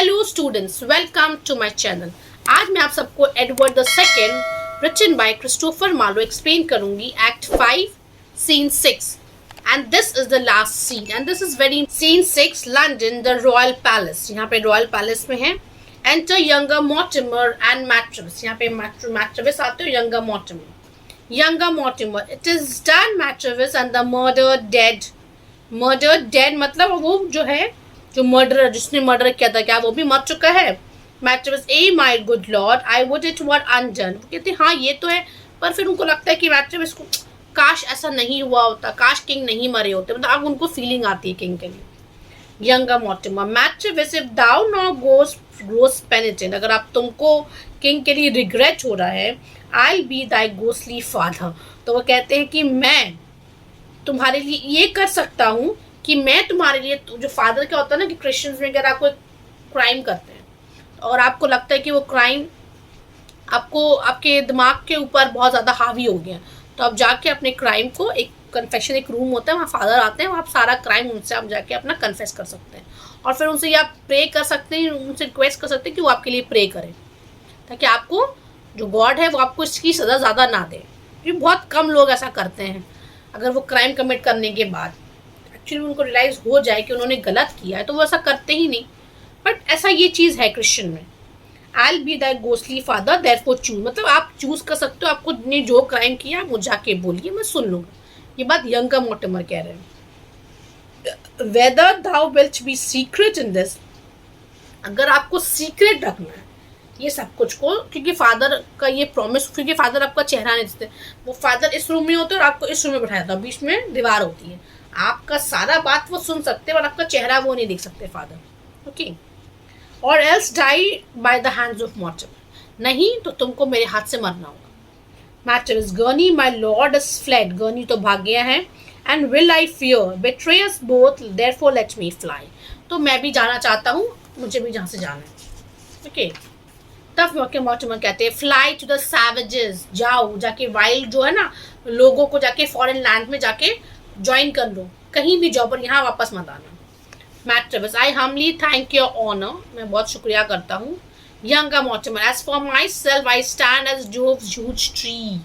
Hello students, welcome to my channel. आज मैं आप सबको Edward the second written by Christopher Marlowe explain करूंगी act 5 scene 6 and this is the last scene and this is very scene 6 London the royal palace. यहाँ पे royal palace में है। Enter younger Mortimer and Matrevis. यहाँ पे Matrevis आते हो, younger Mortimer it is done Matrevis and the murder dead मतलब वो जो मर्डर जिसने मर्डर किया था क्या वो भी मर चुका है। Matrevis ah my good lord I would it were undone. वो कहते हाँ ये तो है, पर फिर उनको लगता है कि मैट्रिवस को काश ऐसा नहीं हुआ होता, काश किंग नहीं मरे होते, मतलब अब उनको फीलिंग आती है किंग के लिए। Younger Mortimer Matrevis if thou now grows penitent, अगर आप तुमको किंग के लिए रिग्रेट हो रहा है, आई बी दाई गोस्टली फादर। तो वो कहते हैं कि मैं तुम्हारे लिए ये कर सकता हूँ कि मैं तुम्हारे लिए, जो फादर क्या होता है ना कि क्रिश्चियंस में अगर आप कोई क्राइम करते हैं और आपको लगता है कि वो क्राइम आपको आपके दिमाग के ऊपर बहुत ज़्यादा हावी हो गया, तो आप जाके अपने क्राइम को, एक कन्फेशन एक रूम होता है वहाँ फादर आते हैं, वहाँ आप सारा क्राइम उनसे आप जाके अपना कन्फेस कर सकते हैं और फिर उनसे ये आप प्रे कर सकते हैं, उनसे रिक्वेस्ट कर सकते हैं कि वो आपके लिए प्रे करें ताकि आपको जो गॉड है वो आपको इसकी सज़ा ज़्यादा ना दे। ये बहुत कम लोग ऐसा करते हैं। अगर वो क्राइम कमिट करने के बाद एक्चुअली उनको रियलाइज हो जाए कि उन्होंने गलत किया है तो वो ऐसा करते ही नहीं, बट ऐसा ये चीज़ है क्रिश्चियन में। I be that ghostly father therefore choose, मतलब आप चूज कर सकते हो, आपको ने जो क्राइम किया आप मुझे जाके बोलिए, मैं सुन लूँगा। ये बात यंगर मॉर्टिमर कह रहे हैं। Whether thou wilt be secret in this, अगर आपको सीक्रेट रखना है ये सब कुछ को, क्योंकि फादर का ये प्रॉमिस, क्योंकि फादर आपका चेहरा नहीं देते, वो फादर इस रूम में होते हैं और आपको इस रूम में बैठाया था, बीच में दीवार होती है, आपका सारा बात वो सुन सकते हैं और आपका चेहरा वो नहीं देख सकते फादर। ओके, और else die by the hands of Mortimer, नहीं तो तुमको मेरे हाथ से मरना होगा। Matrevis Gurney my lord is fled, Gurney तो भाग गया है। And will I fear betray us both therefore let me fly, तो मैं भी जाना चाहता हूँ, मुझे भी जहाँ से जाना है। ओके, तब मॉर्टिमर कहते हैं फ्लाई टू द सैवेजेस, जाओ जाके वाइल्ड जो है ना लोगों को जाके फॉरेन लैंड में जाके ज्वाइन कर लो, कहीं भी जाओ पर यहाँ वापस मत आना। Matrevis I humbly thank your honour, मैं बहुत शुक्रिया करता हूँ। Younger Mortimer as for myself I stand as Jove's huge tree,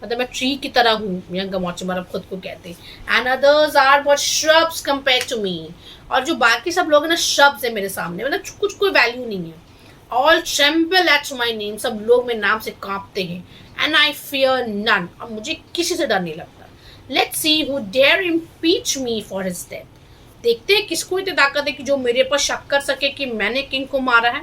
मतलब मैं ट्री की तरह हूँ, यंगर मॉर्टिमर अब खुद को कहते हैं। And others are but shrubs compare to me, और जो बाकी सब लोग हैं ना श्रब्स है मेरे सामने, मतलब कुछ कोई वैल्यू नहीं है। All tremble at my name, सब लोग मेरे नाम से कांपते हैं। एंड आई फियर नन, अब मुझे किसी से डर नहीं लगता। Let's see who dare impeach me for his death, देखते हैं किसको इतनी ताकत है कि जो मेरे पर शक कर सके कि मैंने किंग को मारा है।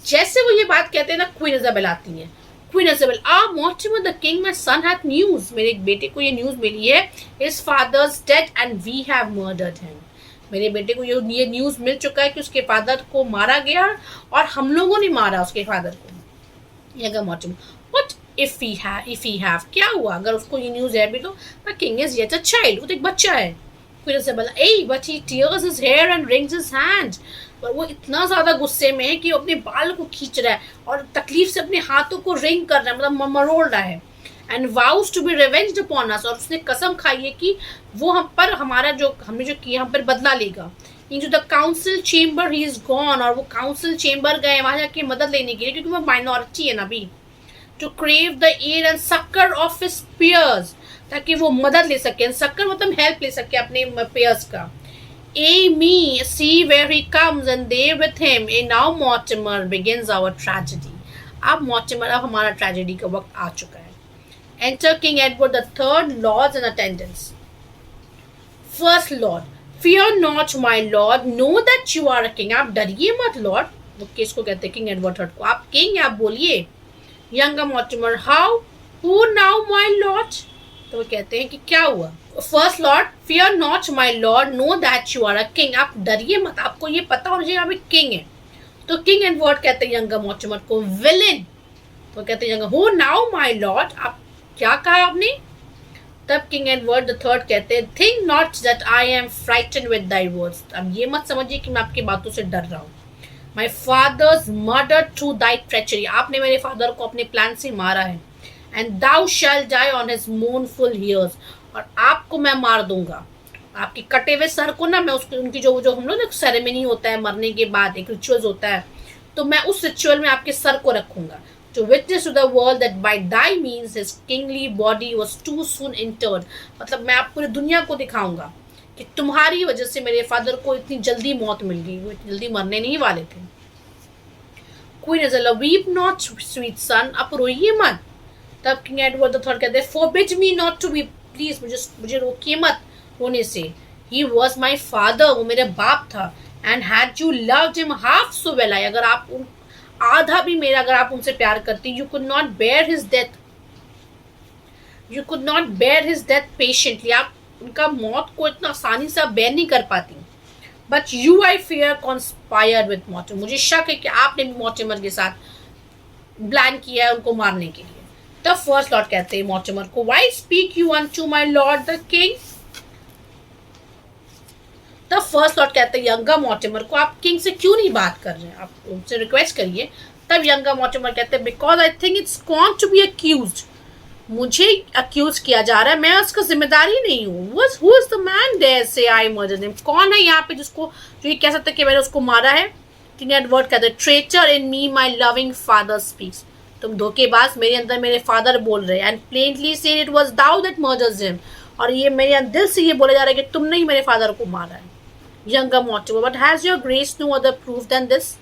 जैसे वो ये बात कहते हैं ना, क्वीन इजाबेल आती है। Queen Isabel, Mortimer the king my son had news, मेरे एक बेटे को ये न्यूज मिली है, his father's dead and we have murdered him, मेरे बेटे को ये न्यूज मिल चुका है कि उसके फादर को मारा गया और हम लोगों ने मारा उसके फादर को। Younger Mortimer, what if he have, क्या हुआ अगर उसको ये न्यूज है भी तो? The king is yet a child, वो तो एक बच्चा है। फिर से बोला ah but he tears his hair and wrings his hand, पर वो इतना ज्यादा गुस्से में है कि वो अपने बाल को खींच रहा है और तकलीफ से अपने हाथों को रिंग कर रहा है, मतलब मरोड़ रहा है। And vows to be revenged upon us, और उसने कसम खाई है कि वो हम पर हमारा जो हमने जो किया हम पर बदला लेगा। Into the council chamber he is gone, और वो काउंसिल चेम्बर गए वहां जाके मदद लेने के लिए, क्योंकि वो माइनॉरिटी है ना अभी। To crave the aid and succour of his peers, ताकि वो मदद ले सके, सक्कर मतलब हेल्प ले सके अपने पियर्स का। Ah me see where he comes and they with him, ah now Mortimer begins our tragedy, अब मॉर्टिमर, अब हमारा ट्रेजेडी का वक्त आ चुका है। Enter King Edward III, lords and attendants. First Lord, fear not, my lord, know that you are a king. आप डरिए मत लॉर्ड, वो किसको कहते हैं? किंग एडवर्ड थर्ड को। आप किंग आप बोलिए। Younger Mortimer, how, who now my lord, तो वो कहते हैं कि क्या हुआ? First lord, fear not my lord, know that you are a king, आप डरिए मत, आपको ये पता होना चाहिए आप एक किंग है। तो किंग एडवर्ड कहते हैं यंगर मॉर्टिमर को विलेन, तो कहते हैं younger, who now my Lord, आप क्या कहा आपने? तब किंग एडवर्ड द थर्ड कहते हैं think not that I am frighten with thy words, अब ये मत समझिए कि मैं आपकी बातों से डर रहा हूँ। My father's murder through thy treachery, आपने मेरे फादर को अपने प्लान से मारा है। And thou shalt die on his mournful hearse, और आपको मैं मार दूंगा आपके कटे हुए सर को ना मैं उसको उनकी जो जो हम लोग ना सेरेमनी होता है मरने के बाद एक रिचुअल्स होता है, तो मैं उस रिचुअल में आपके सर को रखूंगा to witness to the world that by die means his kingly body was too soon interred। मतलब मैं आप पूरी दुनिया को दिखाऊंगा कि तुम्हारी वजह से मेरे फादर को इतनी जल्दी मौत मिल गई, वो इतनी जल्दी मरने नहीं वाले थे। Queen Isabella, weep not sweet सन, आप रोइए मत। तब किंग एडवर्ड द थर्ड कहते हैं forbid me not to weep, please मुझे रोकिए मत रोने से। ही वॉज माई फादर, वो मेरे बाप था। And had you loved him half so well, अगर आप आधा भी मेरा अगर आप उनसे प्यार करती, you could not bear his death, you could not bear his death patiently, आप उनका मौत को इतना आसानी से बेयर नहीं कर पाती। But you I fear conspired with Mortimer, मुझे शक है कि आपने भी मॉर्टिमर के साथ प्लान किया है उनको मारने के लिए। तब फर्स्ट लॉर्ड कहते हैं मॉर्टिमर को, why speak you unto my Lord the king. तब फर्स्ट लॉर्ड कहते हैं यंगर मॉर्टिमर को, आप किंग से क्यों नहीं बात कर रहे हैं, आप उनसे रिक्वेस्ट करिए। तब यंगर मॉर्टिमर कहते हैं because I think it's count to be accused, मुझे अक्यूज किया जा रहा है, मैं उसका जिम्मेदारी नहीं हूँ। Who is the man dare say I murdered him, कौन है यहाँ पे जिसको जो ये कह सकता है कि मैंने उसको मारा है। किंग एडवर्ड कहते हैं traitor in me my loving father speaks, तुम धोखेबाज, मेरे अंदर मेरे फादर बोल रहे हैं। And plainly said it was thou that murders him, और ये मेरे दिल से ये बोला जा रहा है कि तुमने ही मेरे फादर को मारा है। Younger Mortimer, but has your grace no other proof than this,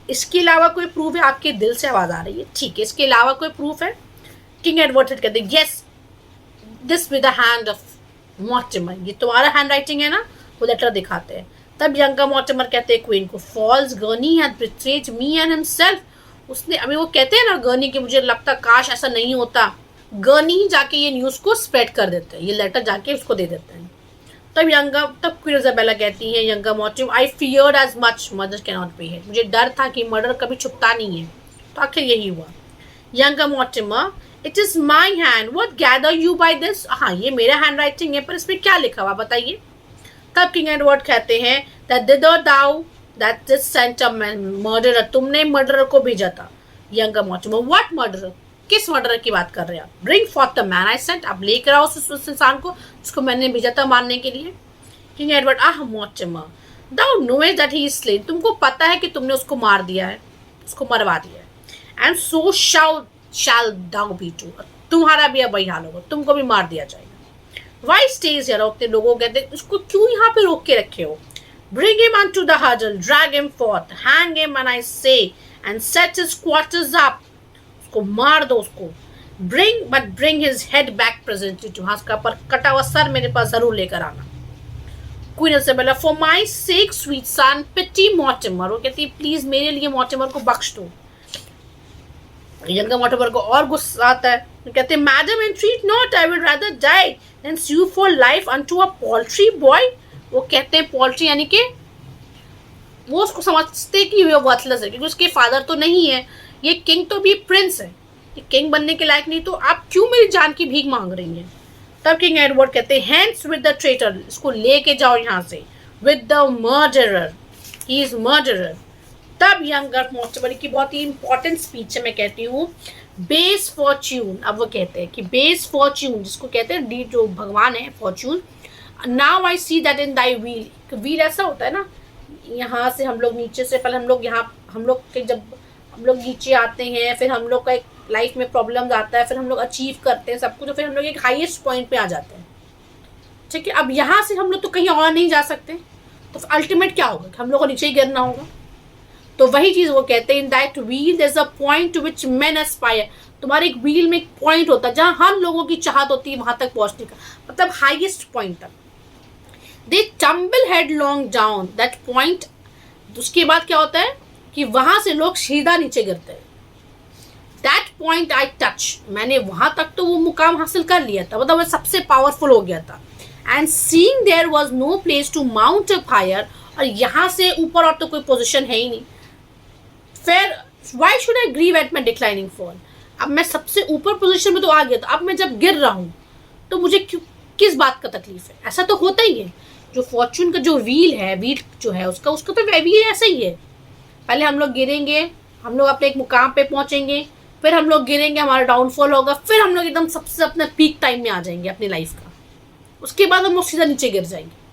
इसके अलावा कोई प्रूफ है। आपके दिल से आवाज आ रही है, ठीक है, इसके अलावा कोई प्रूफ है। किंग एडवर्ड कहते हैं yes this with the hand of Mortimer, ये तुम्हारा हैंड राइटिंग है ना, वो लेटर दिखाते हैं। तब यंगर मॉर्टिमर कहते हैं क्वीन को false Gurney had betrayed me and himself, उसने अभी वो कहते हैं ना गर्नी कि मुझे लगता काश ऐसा नहीं होता, गर्नी जाके ये न्यूज़ को स्प्रेड कर देते हैं, ये लेटर जाके उसको दे देते हैं। तब क्वीन इज़ाबेला कहती है younger Mortimer I feared as much murder can not be hid, मुझे डर था कि मर्डर कभी छुपता नहीं है, तो आखिर यही हुआ। Younger Mortimer it is my hand what gather you by this, हाँ ये मेरा हैंड राइटिंग है, पर इसमें क्या लिखा हुआ बताइए। तब किंग एडवर्ड कहते हैं दैट डिडर thou that this sent a murderer, तुमने मर्डरर को भेजा था। यंगर मॉर्टिमर व्हाट मर्डरर, किस मर्डरर की बात कर रहे हैं आप। Bring forth the man I sent, आप लेकर आओ उस इंसान को जिसको मैंने भेजा था मारने के लिए। King Edward ah Mortimer thou knowest that he is slain, तुमको पता है कि तुमने उसको मार दिया है, उसको मरवा दिया है। And so shall thou be too, तुम्हारा भी अब वही हाल होगा, तुमको भी मार दिया जाएगा। वाई स्टेज यार, उतने लोगों कहते हैं उसको क्यों यहाँ पे रोक के रखे हो। Bring him unto the huddle, drag him forth, hang him and I say, and set his quarters up. उसको मार दो उसको। Bring his head back presently to, हाँ उसका पर कटा हुआ सर मेरे पास जरूर लेकर आना। Queen Isabella for my sake sweet son pity Mortimer, वो कहती है प्लीज मेरे लिए मॉर्टिमर को बख्श दो। यंगर मॉर्टिमर को और गुस्सा आता है, वो कहते हैं madam entreat not, I would rather die than sue for life unto a paltry boy। वो कहते हैं पोल्ट्री यानी कि वो उसको समझते कि वो वर्थलेस है क्योंकि उसके फादर तो नहीं है, ये किंग तो भी प्रिंस है, ये किंग बनने के लायक नहीं, तो आप क्यों मेरी जान की भीख मांग रही हैं। तब किंग एडवर्ड कहते हैं हैंड्स विद द ट्रेटर, इसको लेके जाओ यहाँ से, with the murderer, he is murderer. तब यंगर मॉर्टिमर की बहुत ही इंपॉर्टेंट स्पीच है, मैं कहती हूँ बेस फॉर्च्यून। अब वो कहते हैं कि बेस फॉर्च्यून जिसको कहते हैं डी जो भगवान है Fortune, now I see that in Dai wheel, wheel ऐसा होता है ना, यहाँ से हम लोग नीचे से पहले हम लोग यहाँ हम लोग के जब हम लोग नीचे आते हैं, फिर हम लोग का एक लाइफ में प्रॉब्लम्स आता है, फिर हम लोग अचीव करते हैं सब कुछ, फिर हम लोग एक हाईएस्ट पॉइंट पे आ जाते हैं, ठीक है। अब यहाँ से हम लोग तो कहीं और नहीं जा सकते, तो अल्टीमेट क्या होगा, हम लोग को नीचे ही गिरना होगा। तो वही चीज़ वो कहते हैं in that wheel there is a point to which man aspire, तुम्हारे एक व्हील में एक पॉइंट होता है जहाँ हम लोगों की चाहत होती है वहाँ तक पहुँचने का, मतलब हाईएस्ट पॉइंट तक। They tumble headlong down that point, उसके बाद क्या होता है कि वहां से लोग सीधा नीचे गिरते हैं। That point I touch, मैंने वहां तक तो वो मुकाम हासिल कर लिया था, मतलब मैं सबसे पावरफुल हो गया था। And seeing there was no place to mount up higher, और यहाँ से ऊपर और तो कोई पोजीशन है ही नहीं, फिर why should I grieve at my declining fall, अब मैं सबसे ऊपर पोजीशन में तो आ गया था, अब मैं जब गिर रहा हूँ तो मुझे क्यों किस बात का तकलीफ है। ऐसा तो होता ही है, जो फॉर्चून का जो व्हील जो है उसका तो व्हील ऐसा ही है, पहले हम लोग गिरेंगे, हम लोग अपने एक मुकाम पे पहुंचेंगे, फिर हम लोग गिरेंगे, हमारा डाउनफॉल होगा, फिर हम लोग एकदम सबसे अपने पीक टाइम में आ जाएंगे अपनी लाइफ का। उसके बाद वो सीधा नीचे गिर जाएंगे।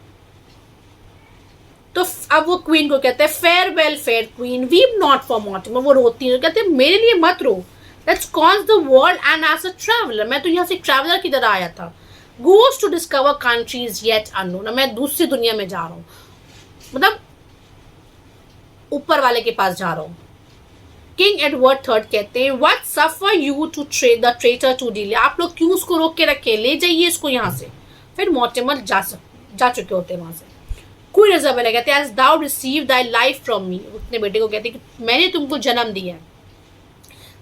तो अब वो क्वीन को कहते हैं farewell fair queen, weep not for Mortimer. वो रोती है, कहते हैं मेरे लिए मत रो, let's cons the world and as a traveller, मैं तो यहाँ से ट्रैवलर की तरह आया था। Goes to discover countries yet unknown, मैं दूसरी दुनिया में जा रहा हूँ, मतलब ऊपर वाले के पास जा रहा हूँ। किंग एडवर्ड थर्ड कहते हैं what suffer you to the traitor to delay, आप लोग क्यों उसको रोक के रखे, ले जाइए इसको यहाँ से। फिर मॉर्टिमर जा चुके होते हैं वहां से। क्वीन इजाबेला कहते हैं as thou receive thy life from me, अपने बेटे को कहते हैं कि मैंने तुमको जन्म दिया है।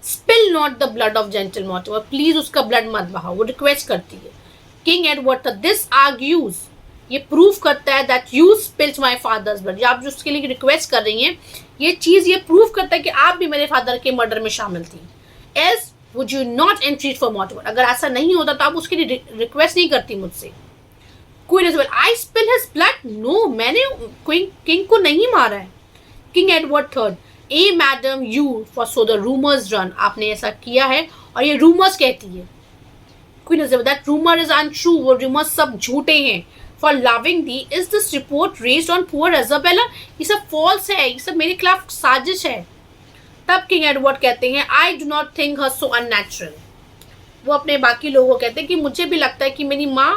Spill not the blood of gentle Mortimer, please उसका ब्लड मत बहाओ, वो रिक्वेस्ट करती है। किंग एडवर्ड दिस आर्ग्यूज, ये प्रूव करता है that you spilled my father's blood, आप जो उसके लिए रिक्वेस्ट कर रही हैं, ये चीज ये प्रूव करता है कि आप भी मेरे फादर के मर्डर में शामिल थी। As would you not entry for Mortimer, अगर ऐसा नहीं होता तो आप उसके लिए रिक्वेस्ट नहीं करती मुझसे। Queen Isabella I spill his blood, no मैंने किंग को नहीं मारा है। King Edward third ah madam you for so the rumours run, आपने ऐसा किया है और ये रूमर्स कहती है। Queen Isabella that rumour is untrue, वो रूमर्स सब झूठे हैं। For loving thee is this report raised on poor Isabella, ये सब फॉल्स है, ये सब मेरे खिलाफ साजिश है। तब किंग एडवर्ड कहते हैं I do not think her so unnatural, वो अपने बाकी लोगों को कहते हैं कि मुझे भी लगता है कि मेरी माँ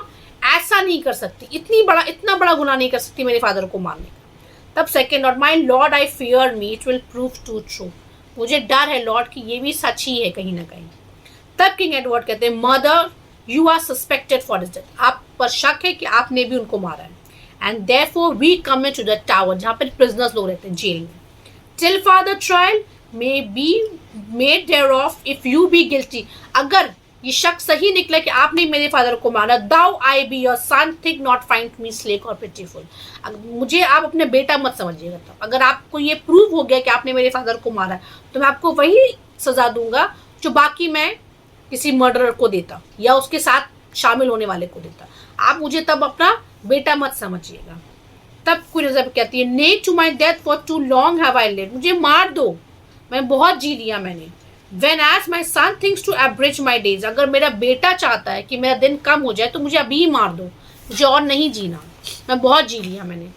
ऐसा नहीं कर सकती, इतना बड़ा गुनाह नहीं कर सकती मेरे फादर को मारने का। तब second lord my lord I fear me it will prove too true, मुझे डर है लॉर्ड कि ये भी सच ही है कहीं ना कहीं। तब किंग एडवर्ड कहते हैं mother you are suspected for his death, आप पर शक है कि आपने भी उनको मारा है। And therefore we come to the tower, जहाँ पर प्रिजनर्स लोग रहते हैं जेल में। Till further trial may be made thereof if you be guilty, अगर ये शक सही निकला कि आपने मेरे फादर को मारा, thou I be your son think not find me slack और पिटीफुल, मुझे आप अपने बेटा मत समझिएगा। तब अगर आपको ये प्रूव हो गया कि आपने मेरे फादर को मारा तो मैं आपको वही सजा दूंगा जो बाकी मैं किसी मर्डरर को देता या उसके साथ शामिल होने वाले को देता, आप मुझे तब अपना बेटा मत समझिएगा। तब क्वीन इजाबेला कहती है nay to my death for too long have I lived, मुझे मार दो, मैं बहुत जी लिया मैंने। When as my son thinks to abridge my days, अगर मेरा बेटा चाहता है कि मेरा दिन कम हो जाए तो मुझे अभी ही मार दो, मुझे और नहीं जीना, मैं बहुत जी लिया मैंने।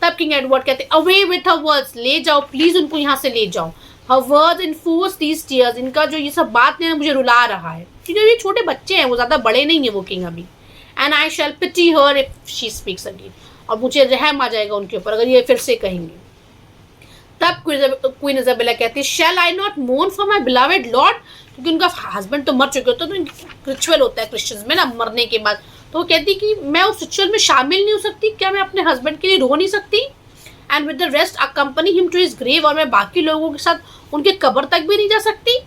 तब किंग एडवर्ड कहते हैं अवे विथ हर वर्ड्स, ले जाओ प्लीज उनको यहाँ से ले जाओ। हर वर्ड्स इन्फोर्स दीज टीयर्स, इनका जो ये सब बात है मुझे रुला रहा है, क्योंकि ये छोटे बच्चे हैं, वो ज्यादा बड़े नहीं है वो किंग अभी। And I shall pity her if she speaks again, और मुझे रहम आ जाएगा उनके ऊपर अगर ये फिर से कहेंगे। तब क्वीन इजाबेला कहती है shall I not mourn for my beloved lord, क्योंकि उनका हस्बैंड तो मर चुके होते हैं, तो रिचुअल होता है क्रिश्चियंस में ना मरने के बाद, तो वो कहती कि मैं उस रिचुअल में शामिल नहीं हो सकती, क्या मैं अपने हस्बैंड के लिए रो नहीं सकती। And with the rest accompany him to his grave, और मैं बाकी लोगों के साथ उनके कब्र तक भी नहीं जा सकती।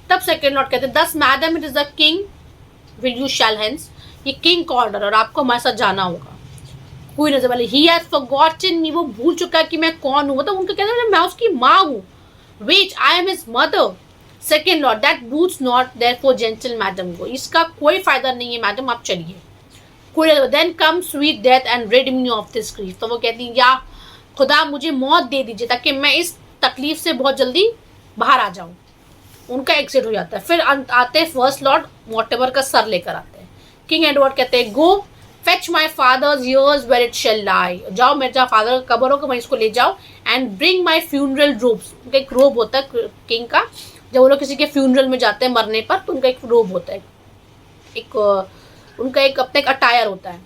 तब सेकेंड लॉर्ड कहते हैं thus madam it is the king will you shall hence, ये किंग का ऑर्डर और आपको हमारे साथ जाना होगा। Queen Isabella he has forgotten me, वो भूल चुका है कि मैं कौन हूँ, मतलब उनको कहते हैं मैं उसकी माँ हूँ। Wait I am his mother. Second lord that boots not therefore gentle madam go, इसका कोई फायदा नहीं है मैडम आप चलिए। Queen then come sweet death and rid me of this grief, तो वो कहती है या खुदा मुझे मौत दे दीजिए ताकि मैं इस तकलीफ से बहुत जल्दी बाहर आ जाऊँ। उनका एग्जिट हो जाता है। फिर आते हैं फर्स्ट लॉर्ड मॉर्टिमर का सर लेकर आते हैं। किंग एडवर्ड कहते हैं go fetch my father's hearse where it shall lie, जाओ मेरा फादर का कब्र होगा मैं इसको ले जाओ। And bring my funeral ropes, उनका एक रोब होता है किंग का, जब वो लोग किसी के फ्यूनरल में जाते हैं मरने पर तो उनका एक रोब होता है, एक उनका एक अपना एक अटायर होता है।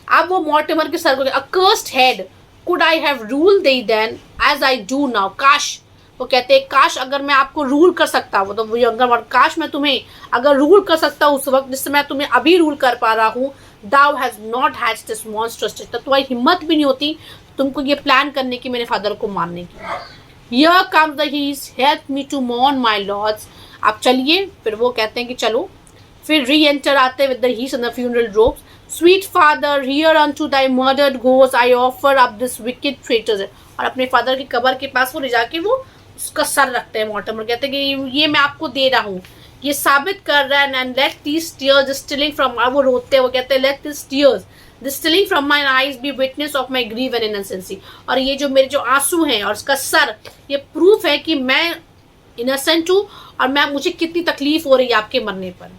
अब वो मॉर्टिमर के सर को accursed head could I have ruled thee then as I do now, काश वो कहते हैं काश अगर मैं आपको रूल कर सकता हूँ, तो वो यंगर वर्ड काश मैं तुम्हें अगर रूल कर सकता हूँ उस वक्त जिससे मैं तुम्हें अभी रूल कर पा रहा हूँ। Thou has not has this monstrous, तो तुम्हारी हिम्मत भी नहीं होती तुमको ये प्लान करने की मेरे फादर को मारने की। Here comes the he's help me to mourn my lords, आप चलिए। फिर वो कहते हैं कि चलो। फिर री एंटर आते with the his and the funeral ropes. Sweet father here unto Dai murdered ghost I offer up this wicked traitors, और अपने फादर की कब्र के पास वो ले जाके वो उसका सर रखते हैं। मॉर्टिमर कहते हैं कि ये मैं आपको दे रहा हूँ, ये साबित कर रहा है। And let these tears distilling from, वो रोते हैं, वो कहते हैं let these tears distilling from my eyes be witness of my grieve and innocency, और ये जो मेरे जो आंसू हैं और उसका सर ये प्रूफ है कि मैं इनोसेंट हूँ और मुझे कितनी तकलीफ हो रही है आपके मरने पर।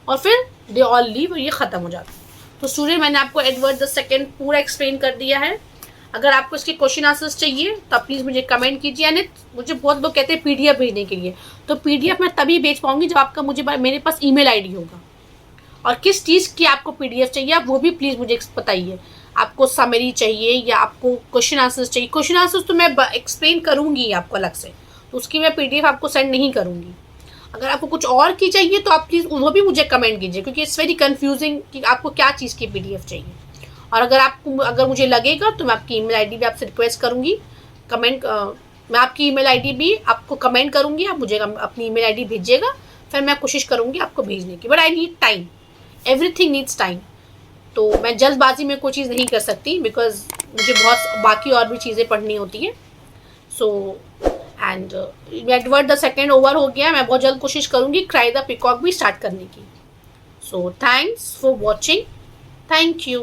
और फिर दे ऑल लीव और ये खत्म हो जाता है। तो स्टूडेंट मैंने आपको एडवर्ड द सेकेंड पूरा एक्सप्लेन कर दिया है। अगर आपको इसके क्वेश्चन आंसर्स चाहिए तो आप प्लीज़ मुझे कमेंट कीजिए। यानी मुझे बहुत लोग कहते हैं पीडीएफ भेजने के लिए, तो पीडीएफ मैं तभी भेज पाऊंगी जब आपका मुझे मेरे पास ईमेल आईडी होगा। और किस चीज़ की आपको पीडीएफ चाहिए आप वो भी प्लीज़ मुझे बताइए। आपको समरी चाहिए या आपको क्वेश्चन आंसर्स चाहिए? क्वेश्चन आंसर्स तो मैं एक्सप्लेन करूँगी आपको अलग से, तो उसकी मैं पीडीएफ आपको सेंड नहीं करूँगी। अगर आपको कुछ और की चाहिए तो आप प्लीज़ वो भी मुझे कमेंट कीजिए, क्योंकि इट्स वेरी कन्फ्यूजिंग कि आपको क्या चीज़ की पीडीएफ चाहिए। और अगर मुझे लगेगा तो मैं आपकी ईमेल आईडी भी आपसे रिक्वेस्ट करूँगी। मैं आपकी ईमेल आईडी भी आपको कमेंट करूँगी, आप मुझे अपनी ईमेल आईडी भेजिएगा, फिर मैं कोशिश करूँगी आपको भेजने की। But I need time, everything needs time. तो मैं जल्दबाजी में कोई चीज़ नहीं कर सकती, बिकॉज मुझे बहुत बाकी और भी चीज़ें पढ़नी होती हैं। So and Edward the second over हो गया। मैं बहुत जल्द कोशिश करूँगी क्राई द पीकॉक भी स्टार्ट करने की। So thanks for watching. Thank you.